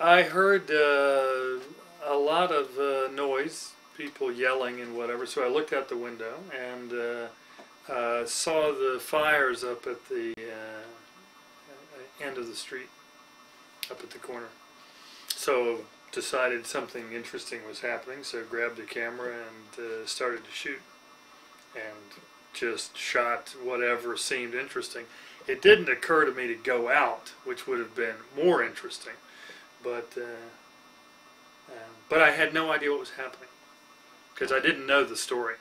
I heard a lot of noise, people yelling and whatever, so I looked out the window and saw the fires up at the end of the street, up at the corner. So decided something interesting was happening, so grabbed a camera and started to shoot. And just shot whatever seemed interesting. It didn't occur to me to go out, which would have been more interesting. But I had no idea what was happening because I didn't know the story.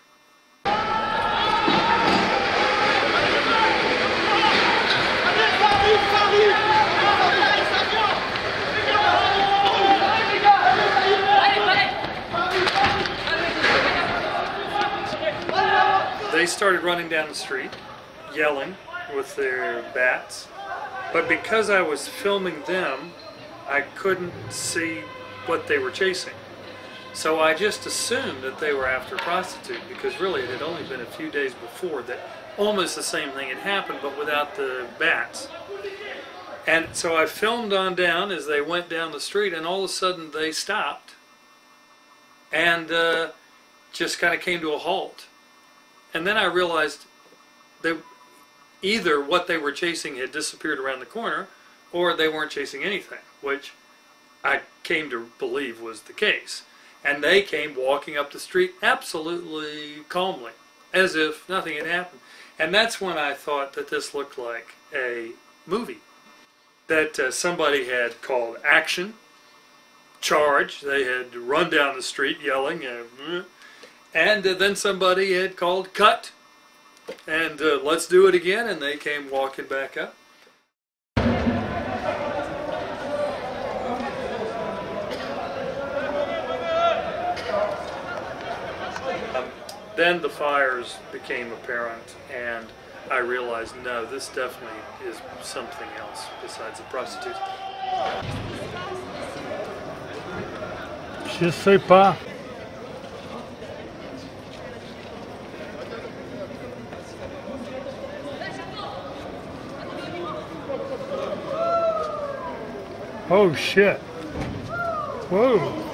They started running down the street, yelling with their bats, but because I was filming them, I couldn't see what they were chasing. So I just assumed that they were after a prostitute, because really it had only been a few days before that almost the same thing had happened, but without the bats. And so I filmed on down as they went down the street, and all of a sudden they stopped and just kind of came to a halt. And then I realized that either what they were chasing had disappeared around the corner, or they weren't chasing anything, which I came to believe was the case. And they came walking up the street absolutely calmly, as if nothing had happened. And that's when I thought that this looked like a movie. That somebody had called action, charge, they had run down the street yelling, and then somebody had called cut, and let's do it again, and they came walking back up. Then the fires became apparent, and I realized, no, this definitely is something else besides a prostitute. Je sais pas. Oh shit. Whoa.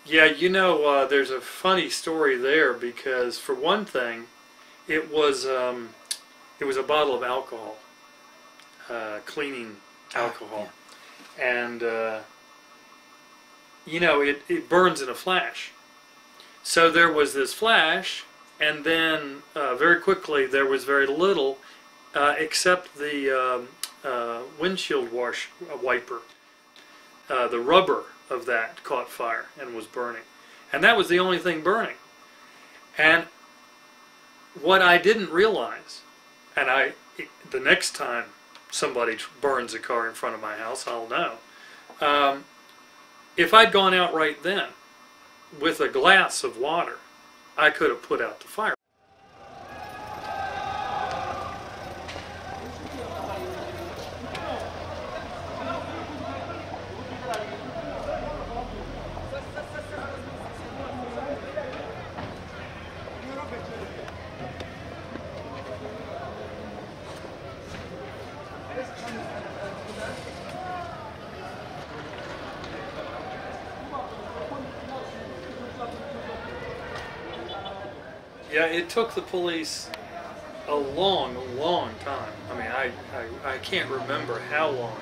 Yeah, you know, there's a funny story there because, for one thing, it was a bottle of alcohol, cleaning alcohol, and you know, it burns in a flash. So there was this flash, and then very quickly there was very little except the windshield wiper, the rubber of that caught fire and was burning, and that was the only thing burning. And what I didn't realize, and the next time somebody burns a car in front of my house, I'll know. If I'd gone out right then with a glass of water, I could have put out the fire. Yeah, it took the police a long time. I mean, I can't remember how long.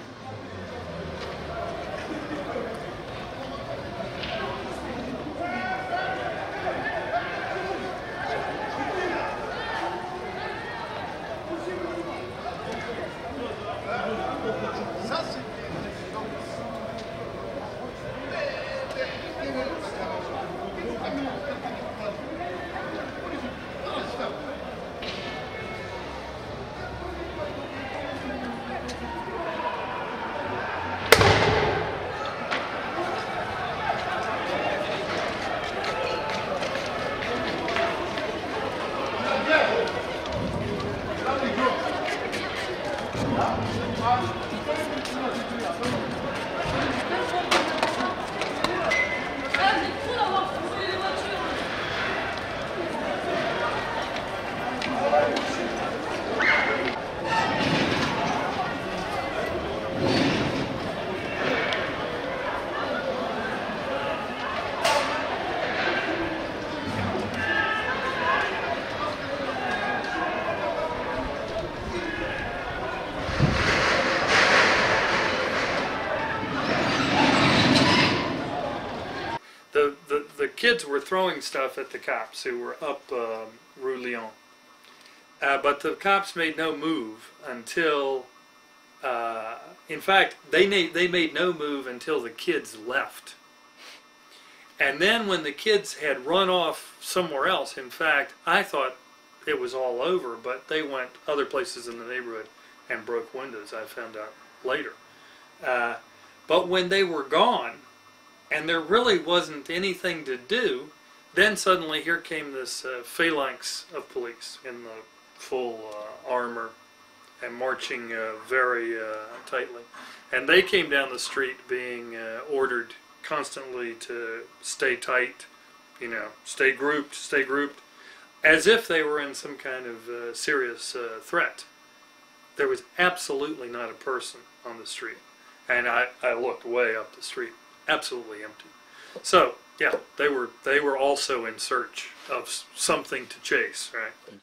kids were throwing stuff at the cops who were up Rue Lyon. But the cops made no move until, in fact, they made no move until the kids left. And then when the kids had run off somewhere else, in fact, I thought it was all over, but they went other places in the neighborhood and broke windows, I found out later. But when they were gone, and there really wasn't anything to do, then suddenly here came this phalanx of police in the full armor and marching very tightly. And they came down the street being ordered constantly to stay tight, you know, stay grouped, as if they were in some kind of serious threat. There was absolutely not a person on the street. And I looked way up the street, absolutely empty. So, yeah, they were also in search of something to chase, right?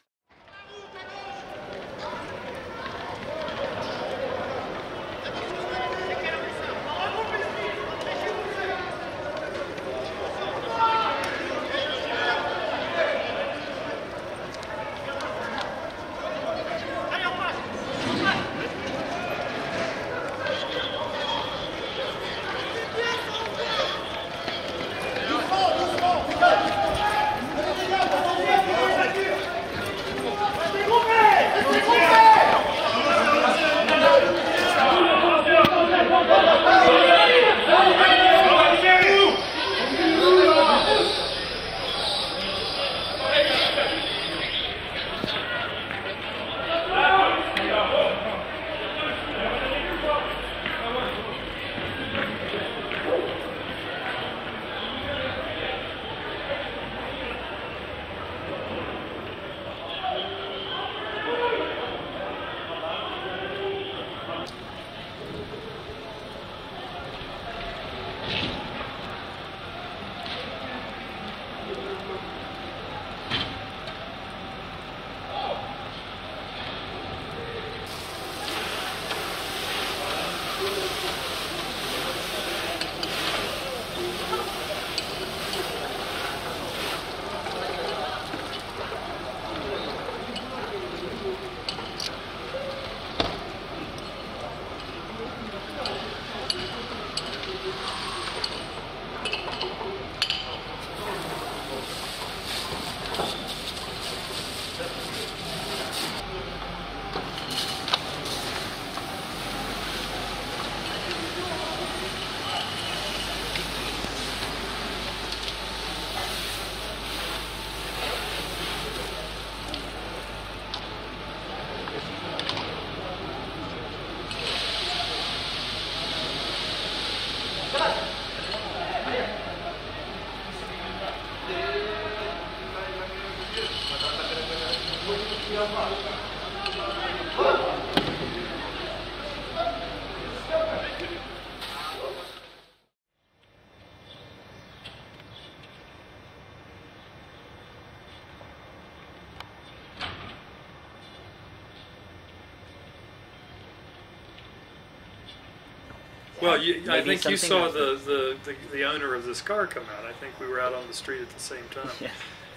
Well, I think you saw the owner of this car come out. I think we were out on the street at the same time. Yeah.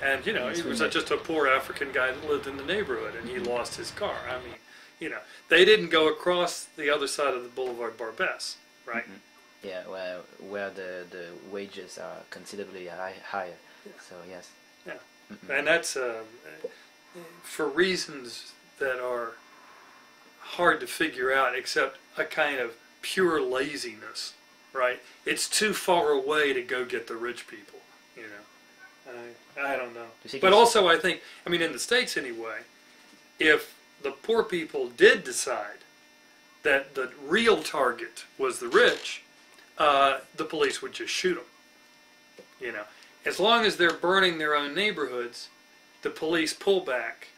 And, you know, he was just a poor African guy that lived in the neighborhood, and he lost his car. I mean, you know, they didn't go across the other side of the Boulevard Barbès, right? Mm-hmm. Yeah, where the wages are considerably higher. Yeah. So, yes. Yeah. Mm-hmm. And that's for reasons that are hard to figure out, except a kind of pure laziness, right? It's too far away to go get the rich people, you know. I don't know. But also I think, I mean in the States anyway, if the poor people did decide that the real target was the rich, the police would just shoot them, you know. As long as they're burning their own neighborhoods, the police pull back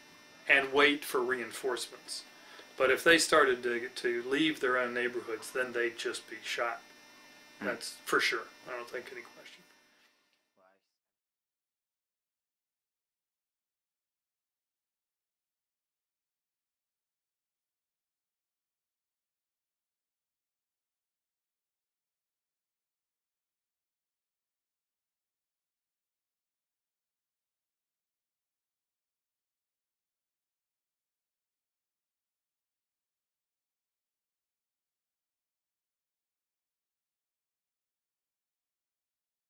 and wait for reinforcements. But if they started to leave their own neighborhoods, then they'd just be shot. That's for sure. I don't think any question.